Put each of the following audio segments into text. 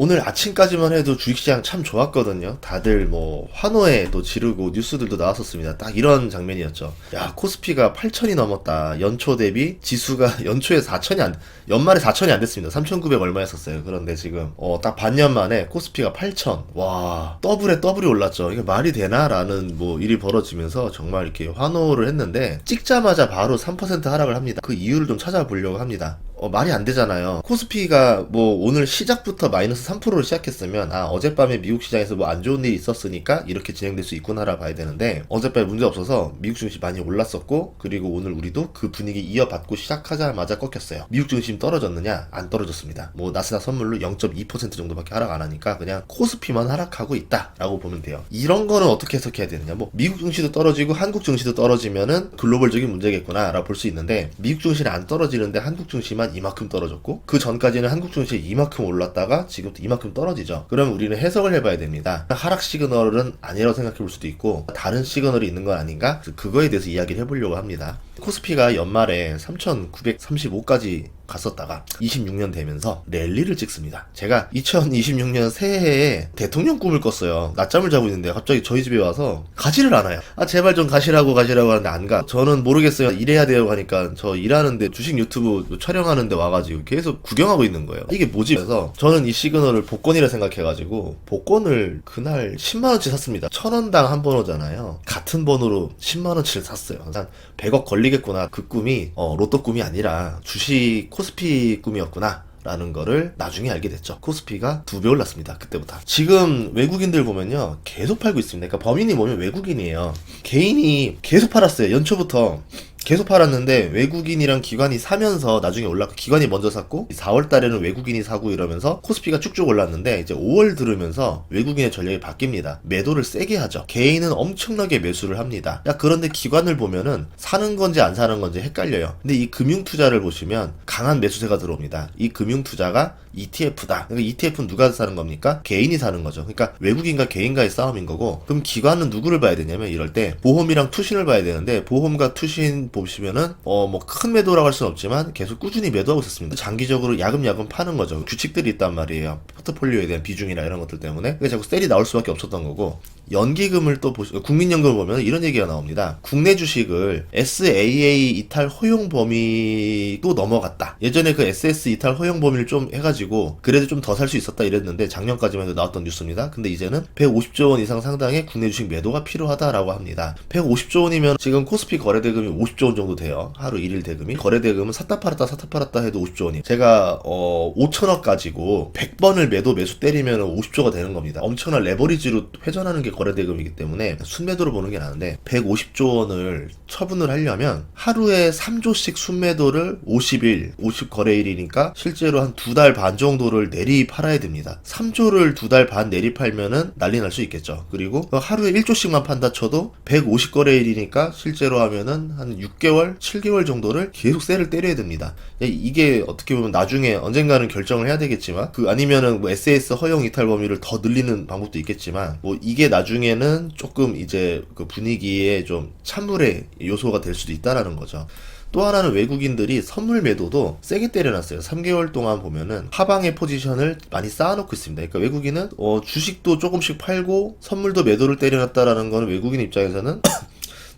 오늘 아침까지만 해도 주식시장 참 좋았거든요. 다들 뭐 환호에 또 지르고 뉴스들도 나왔었습니다. 딱 이런 장면이었죠. 야, 코스피가 8천이 넘었다. 연초 대비 지수가 연초에 4천이 연말에 4천이 안 됐습니다. 3,900 얼마였었어요. 그런데 지금 딱 반년 만에 코스피가 8천. 와, 더블에 더블이 올랐죠. 이게 말이 되나라는 뭐 일이 벌어지면서 정말 이렇게 환호를 했는데 찍자마자 바로 3% 하락을 합니다. 그 이유를 좀 찾아보려고 합니다. 말이 안 되잖아요. 코스피가 뭐 오늘 시작부터 마이너스 3%로 시작했으면 어젯밤에 미국 시장에서 뭐 안 좋은 일이 있었으니까 이렇게 진행될 수 있구나라 봐야 되는데 어젯밤에 문제 없어서 미국 증시 많이 올랐었고 그리고 오늘 우리도 그 분위기 이어받고 시작하자마자 꺾였어요. 미국 증시 떨어졌느냐? 안 떨어졌습니다. 뭐 나스닥 선물로 0.2% 정도밖에 하락 안 하니까 그냥 코스피만 하락하고 있다라고 보면 돼요. 이런 거는 어떻게 해석해야 되느냐? 뭐 미국 증시도 떨어지고 한국 증시도 떨어지면은 글로벌적인 문제겠구나라고 볼 수 있는데 미국 증시는 안 떨어지는데 한국 증시만 이만큼 떨어졌고 그 전까지는 한국 증시 이만큼 올랐다가 지금 또 이만큼 떨어지죠. 그럼 우리는 해석을 해봐야 됩니다. 하락 시그널은 아니라고 생각해 볼 수도 있고 다른 시그널이 있는 건 아닌가? 그거에 대해서 이야기를 해보려고 합니다. 코스피가 연말에 3,935까지 갔었다가 26년 되면서 랠리를 찍습니다. 제가 2026년 새해에 대통령 꿈을 꿨어요. 낮잠을 자고 있는데 갑자기 저희 집에 와서 가지를 않아요. 제발 좀 가시라고 하는데 안 가. 저는 모르겠어요. 일해야 돼요 하니까 저 일하는데 주식 유튜브 촬영하는데 와가지고 계속 구경하고 있는 거예요. 이게 뭐지? 그래서 저는 이 시그널을 복권이라 생각해가지고 복권을 그날 10만원치 샀습니다. 1,000원당 한 번호잖아요. 같은 번호로 10만원치를 샀어요. 한 100억 걸리겠구나. 그 꿈이 로또 꿈이 아니라 주식 코스피 꿈이었구나 라는 거를 나중에 알게 됐죠. 코스피가 2배 올랐습니다. 그때부터. 지금 외국인들 보면요 계속 팔고 있습니다. 그러니까 범인이 뭐냐면 외국인이에요. 개인이 계속 팔았어요. 연초부터 계속 팔았는데 외국인이랑 기관이 사면서 나중에 올랐고 기관이 먼저 샀고 4월 달에는 외국인이 사고 이러면서 코스피가 쭉쭉 올랐는데 이제 5월 들으면서 외국인의 전략이 바뀝니다. 매도를 세게 하죠. 개인은 엄청나게 매수를 합니다. 그런데 기관을 보면은 사는 건지 안 사는 건지 헷갈려요. 근데 이 금융 투자를 보시면 강한 매수세가 들어옵니다. 이 금융 투자가 ETF다. 그러니까 ETF는 누가 사는 겁니까? 개인이 사는 거죠. 그러니까 외국인과 개인과의 싸움인 거고 그럼 기관은 누구를 봐야 되냐면 이럴 때 보험이랑 투신을 봐야 되는데 보험과 투신 보시면은 뭐 큰 매도라고 할 수는 없지만 계속 꾸준히 매도하고 있었습니다. 장기적으로 야금야금 파는 거죠. 규칙들이 있단 말이에요. 포트폴리오에 대한 비중이나 이런 것들 때문에 그게 자꾸 셀이 나올 수밖에 없었던 거고 연기금을 또 국민연금을 보면 이런 얘기가 나옵니다. 국내 주식을 SAA 이탈 허용 범위도 넘어갔다. 예전에 그 SS 이탈 허용 범위를 좀 해가지고 그래도 좀 더 살 수 있었다 이랬는데 작년까지만 해도 나왔던 뉴스입니다. 근데 이제는 150조 원 이상 상당의 국내 주식 매도가 필요하다라고 합니다. 150조 원이면 지금 코스피 거래대금이 50조 원 정도 돼요. 하루 1일 대금이. 거래대금은 샀다 팔았다 해도 50조 원이. 제가 5천억 가지고 100번을 매수 때리면 50조가 되는 겁니다. 엄청난 레버리지로 회전하는 게 거래대금이기 때문에 순매도로 보는 게 나은데 150조 원을 처분을 하려면 하루에 3조씩 순매도를 50일, 50거래일이니까 실제로 한 2달 반 정도를 내리 팔아야 됩니다. 3조를 2달 반 내리 팔면은 난리 날 수 있겠죠. 그리고 하루에 1조씩만 판다 쳐도 150거래일이니까 실제로 하면은 한 6개월, 7개월 정도를 계속 셀을 때려야 됩니다. 이게 어떻게 보면 나중에 언젠가는 결정을 해야 되겠지만 아니면은 뭐 SAS 허용 이탈 범위를 더 늘리는 방법도 있겠지만 뭐 이게 나중에는 조금 이제 그 분위기에 좀 찬물의 요소가 될 수도 있다라는 거죠. 또 하나는 외국인들이 선물 매도도 세게 때려놨어요. 3개월 동안 보면은 하방의 포지션을 많이 쌓아놓고 있습니다. 그러니까 외국인은 주식도 조금씩 팔고 선물도 매도를 때려놨다라는 거는 외국인 입장에서는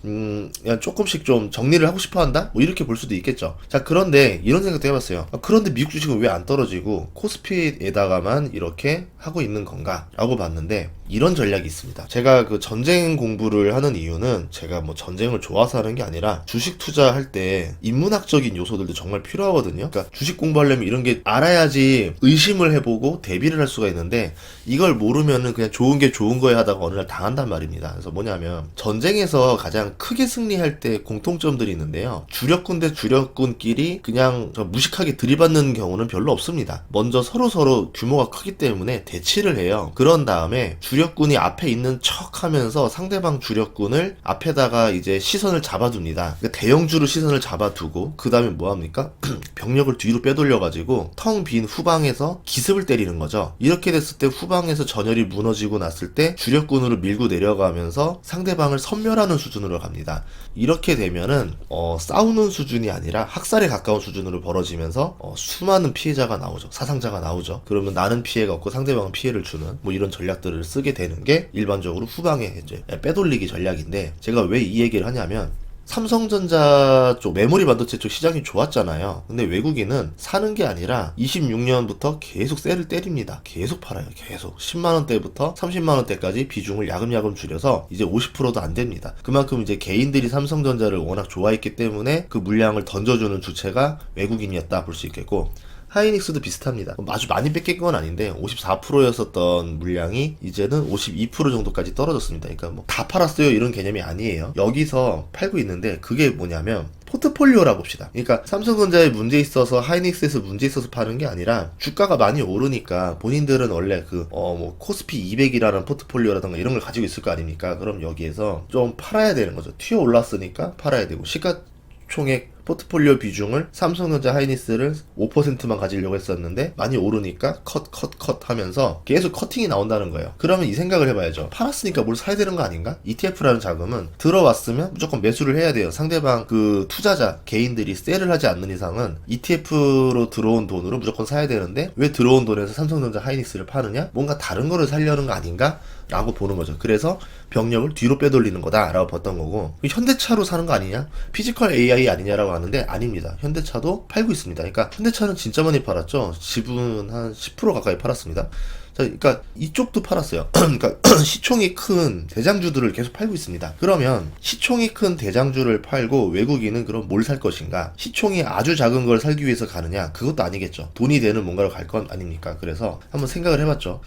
그냥 조금씩 좀 정리를 하고 싶어 한다? 뭐 이렇게 볼 수도 있겠죠. 자, 그런데 이런 생각도 해봤어요. 그런데 미국 주식은 왜 안 떨어지고 코스피에다가만 이렇게 하고 있는 건가? 라고 봤는데 이런 전략이 있습니다. 제가 그 전쟁 공부를 하는 이유는 제가 뭐 전쟁을 좋아서 하는 게 아니라 주식 투자할 때 인문학적인 요소들도 정말 필요하거든요. 그러니까 주식 공부하려면 이런 게 알아야지 의심을 해보고 대비를 할 수가 있는데 이걸 모르면은 그냥 좋은 게 좋은 거에 하다가 어느 날 당한단 말입니다. 그래서 뭐냐면 전쟁에서 가장 크게 승리할 때 공통점들이 있는데요. 주력군 대 주력군끼리 그냥 무식하게 들이받는 경우는 별로 없습니다. 먼저 서로 규모가 크기 때문에 대치를 해요. 그런 다음에 주력 주력군이 앞에 있는 척 하면서 상대방 주력군을 앞에다가 이제 시선을 잡아둡니다. 그러니까 대형주로 시선을 잡아두고 그 다음에 뭐합니까? 병력을 뒤로 빼돌려가지고 텅 빈 후방에서 기습을 때리는 거죠. 이렇게 됐을 때 후방에서 전열이 무너지고 났을 때 주력군으로 밀고 내려가면서 상대방을 섬멸하는 수준으로 갑니다. 이렇게 되면은 싸우는 수준이 아니라 학살에 가까운 수준으로 벌어지면서 수많은 피해자가 나오죠. 사상자가 나오죠. 그러면 나는 피해가 없고 상대방은 피해를 주는 뭐 이런 전략들을 쓰게 되는 게 일반적으로 후방에 이제 빼돌리기 전략인데, 제가 왜 이 얘기를 하냐면 삼성전자 쪽 메모리 반도체 쪽 시장이 좋았잖아요. 근데 외국인은 사는 게 아니라 26년부터 계속 셀을 때립니다. 계속 팔아요. 계속 10만원대부터 30만원대까지 비중을 야금야금 줄여서 이제 50%도 안 됩니다. 그만큼 이제 개인들이 삼성전자를 워낙 좋아했기 때문에 그 물량을 던져주는 주체가 외국인이었다 볼 수 있겠고, 하이닉스도 비슷합니다. 아주 많이 뺏긴 건 아닌데 54%였었던 물량이 이제는 52% 정도까지 떨어졌습니다. 그러니까 뭐 다 팔았어요 이런 개념이 아니에요. 여기서 팔고 있는데 그게 뭐냐면 포트폴리오라 봅시다. 그러니까 삼성전자에 문제 있어서 하이닉스에서 문제 있어서 파는 게 아니라 주가가 많이 오르니까 본인들은 원래 뭐 코스피 200이라는 포트폴리오라던가 이런 걸 가지고 있을 거 아닙니까? 그럼 여기에서 좀 팔아야 되는 거죠. 튀어 올랐으니까 팔아야 되고, 시가총액 포트폴리오 비중을 삼성전자 하이닉스를 5%만 가지려고 했었는데 많이 오르니까 컷 하면서 계속 커팅이 나온다는 거예요. 그러면 이 생각을 해봐야죠. 팔았으니까 뭘 사야 되는 거 아닌가? ETF라는 자금은 들어왔으면 무조건 매수를 해야 돼요. 상대방 그 투자자 개인들이 셀을 하지 않는 이상은 ETF로 들어온 돈으로 무조건 사야 되는데 왜 들어온 돈에서 삼성전자 하이닉스를 파느냐? 뭔가 다른 거를 살려는 거 아닌가? 라고 보는 거죠. 그래서 병력을 뒤로 빼돌리는 거다 라고 봤던 거고, 현대차로 사는 거 아니냐? 피지컬 AI 아니냐라고 하는데 아닙니다. 현대차도 팔고 있습니다. 그러니까 현대차는 진짜 많이 팔았죠. 지분 한 10% 가까이 팔았습니다. 자, 그러니까 이쪽도 팔았어요. 그러니까 시총이 큰 대장주들을 계속 팔고 있습니다. 그러면 시총이 큰 대장주를 팔고 외국인은 그럼 뭘 살 것인가? 시총이 아주 작은 걸 살기 위해서 가느냐? 그것도 아니겠죠. 돈이 되는 뭔가를 갈 건 아닙니까? 그래서 한번 생각을 해봤죠.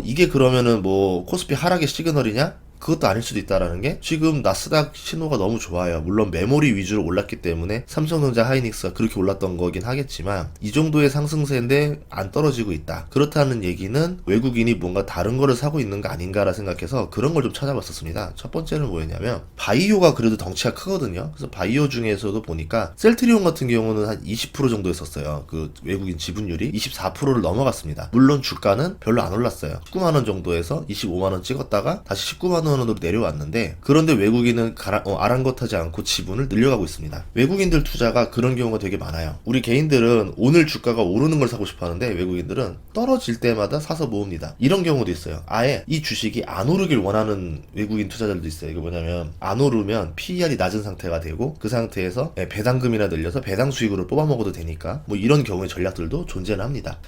이게 그러면은 뭐 코스피 하락의 시그널이냐? 그것도 아닐 수도 있다라는 게, 지금 나스닥 신호가 너무 좋아요. 물론 메모리 위주로 올랐기 때문에 삼성전자 하이닉스가 그렇게 올랐던 거긴 하겠지만 이 정도의 상승세인데 안 떨어지고 있다. 그렇다는 얘기는 외국인이 뭔가 다른 거를 사고 있는 거 아닌가라 생각해서 그런 걸 좀 찾아봤었습니다. 첫 번째는 뭐였냐면 바이오가 그래도 덩치가 크거든요. 그래서 바이오 중에서도 보니까 셀트리온 같은 경우는 한 20% 정도였었어요. 그 외국인 지분율이 24%를 넘어갔습니다. 물론 주가는 별로 안 올랐어요. 19만원 정도에서 25만원 찍었다가 다시 19만원 원으로 내려왔는데, 그런데 외국인은 아랑곳하지 않고 지분을 늘려가고 있습니다. 외국인들 투자가 그런 경우가 되게 많아요. 우리 개인들은 오늘 주가가 오르는 걸 사고 싶어 하는데 외국인들은 떨어질 때마다 사서 모읍니다. 이런 경우도 있어요. 아예 이 주식이 안 오르길 원하는 외국인 투자자들도 있어요. 이게 뭐냐면 안 오르면 PER이 낮은 상태가 되고 그 상태에서 배당금이나 늘려서 배당 수익으로 뽑아 먹어도 되니까 뭐 이런 경우의 전략들도 존재는 합니다.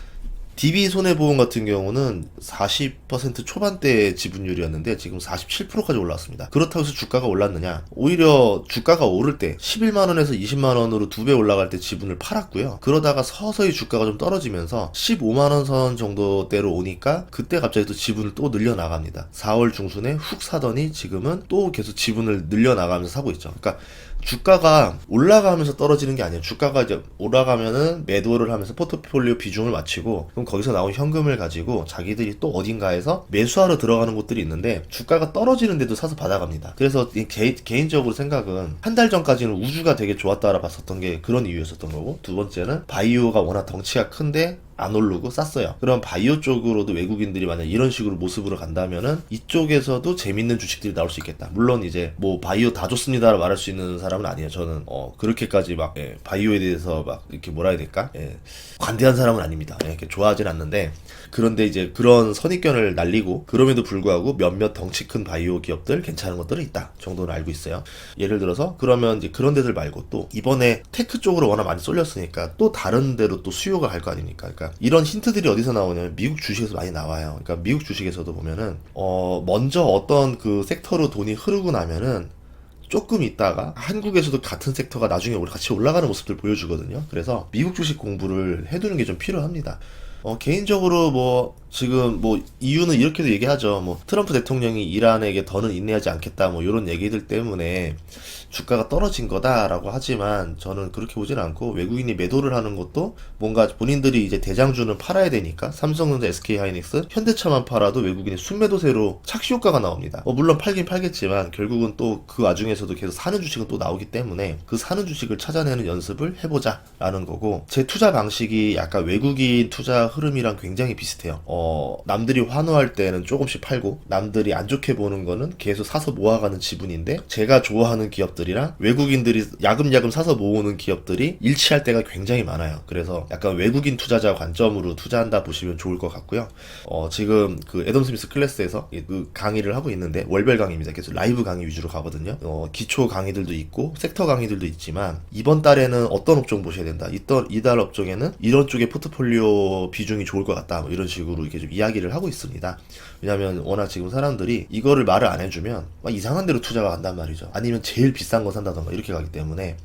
DB 손해보험 같은 경우는 40% 초반대 지분율이었는데 지금 47%까지 올라왔습니다. 그렇다고 해서 주가가 올랐느냐? 오히려 주가가 오를 때 11만원에서 20만원으로 2배 올라갈 때 지분을 팔았고요. 그러다가 서서히 주가가 좀 떨어지면서 15만원 선 정도대로 오니까 그때 갑자기 또 지분을 또 늘려나갑니다. 4월 중순에 훅 사더니 지금은 또 계속 지분을 늘려나가면서 사고 있죠. 그러니까 주가가 올라가면서 떨어지는 게 아니에요. 주가가 이제 올라가면은 매도를 하면서 포트폴리오 비중을 맞추고, 그럼 거기서 나온 현금을 가지고 자기들이 또 어딘가에서 매수하러 들어가는 곳들이 있는데 주가가 떨어지는데도 사서 받아갑니다. 그래서 개인적으로 생각은 한 달 전까지는 우주가 되게 좋았다라 봤었던 게 그런 이유였었던 거고, 두 번째는 바이오가 워낙 덩치가 큰데 안 오르고 쌌어요. 그럼 바이오 쪽으로도 외국인들이 만약 이런 식으로 모습으로 간다면은 이쪽에서도 재밌는 주식들이 나올 수 있겠다. 물론 이제 뭐 바이오 다 좋습니다라고 말할 수 있는 사람은 아니에요. 저는 그렇게까지 막 바이오에 대해서 막 이렇게 뭐라 해야 될까? 관대한 사람은 아닙니다. 이렇게 좋아하진 않는데, 그런데 이제 그런 선입견을 날리고 그럼에도 불구하고 몇몇 덩치 큰 바이오 기업들 괜찮은 것들은 있다 정도는 알고 있어요. 예를 들어서 그러면 이제 그런 데들 말고 또 이번에 테크 쪽으로 워낙 많이 쏠렸으니까 또 다른 데로 또 수요가 갈 거 아닙니까? 그러니까 이런 힌트들이 어디서 나오냐면 미국 주식에서 많이 나와요. 그러니까 미국 주식에서도 보면은 먼저 어떤 그 섹터로 돈이 흐르고 나면은 조금 있다가 한국에서도 같은 섹터가 나중에 같이 올라가는 모습들 보여주거든요. 그래서 미국 주식 공부를 해두는 게 좀 필요합니다. 개인적으로 뭐 지금 뭐 이유는 이렇게도 얘기하죠. 뭐 트럼프 대통령이 이란에게 더는 인내하지 않겠다 뭐 이런 얘기들 때문에 주가가 떨어진 거다라고 하지만 저는 그렇게 보진 않고, 외국인이 매도를 하는 것도 뭔가 본인들이 이제 대장주는 팔아야 되니까 삼성전자, SK하이닉스, 현대차만 팔아도 외국인이 순매도세로 착시 효과가 나옵니다. 물론 팔긴 팔겠지만 결국은 또 그 와중에서도 계속 사는 주식은 또 나오기 때문에 그 사는 주식을 찾아내는 연습을 해보자 라는 거고, 제 투자 방식이 약간 외국인 투자 흐름이랑 굉장히 비슷해요. 남들이 환호할 때는 조금씩 팔고 남들이 안 좋게 보는 거는 계속 사서 모아가는 지분인데, 제가 좋아하는 기업들이랑 외국인들이 야금야금 사서 모으는 기업들이 일치할 때가 굉장히 많아요. 그래서 약간 외국인 투자자 관점으로 투자한다 보시면 좋을 것 같고요. 지금 그 애덤 스미스 클래스에서 그 강의를 하고 있는데, 월별 강의입니다. 계속 라이브 강의 위주로 가거든요. 기초 강의들도 있고 섹터 강의들도 있지만, 이번 달에는 어떤 업종 보셔야 된다, 이달 업종에는 이런 쪽의 포트폴리오 비중이 좋을 것 같다, 뭐 이런 식으로 이렇게 좀 이야기를 하고 있습니다. 왜냐면 워낙 지금 사람들이 이거를 말을 안 해주면 막 이상한 데로 투자가 간단 말이죠. 아니면 제일 비싼 거 산다던가 이렇게 가기 때문에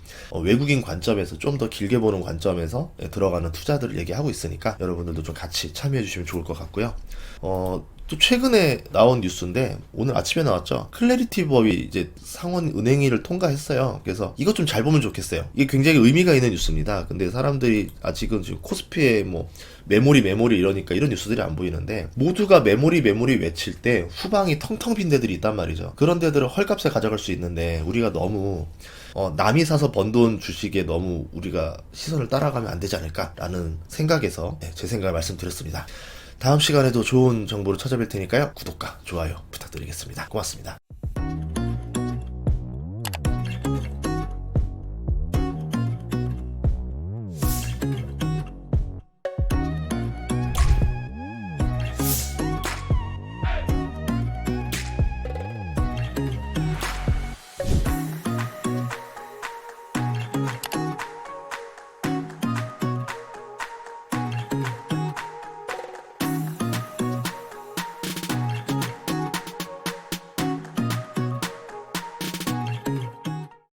외국인 관점에서 좀 더 길게 보는 관점에서 들어가는 투자들을 얘기하고 있으니까 여러분들도 좀 같이 참여해 주시면 좋을 것 같고요. 또 최근에 나온 뉴스인데, 오늘 아침에 나왔죠. 클래리티 법이 이제 상원 은행위를 통과했어요. 그래서 이것 좀 잘 보면 좋겠어요. 이게 굉장히 의미가 있는 뉴스입니다. 근데 사람들이 아직은 지금 코스피에 뭐 메모리 이러니까 이런 뉴스들이 안 보이는데, 모두가 메모리 외칠 때 후방이 텅텅 빈 데들이 있단 말이죠. 그런 데들을 헐값에 가져갈 수 있는데, 우리가 너무 남이 사서 번 돈 주식에 너무 우리가 시선을 따라가면 안 되지 않을까라는 생각에서 제 생각을 말씀드렸습니다. 다음 시간에도 좋은 정보로 찾아뵐 테니까요. 구독과 좋아요 부탁드리겠습니다. 고맙습니다.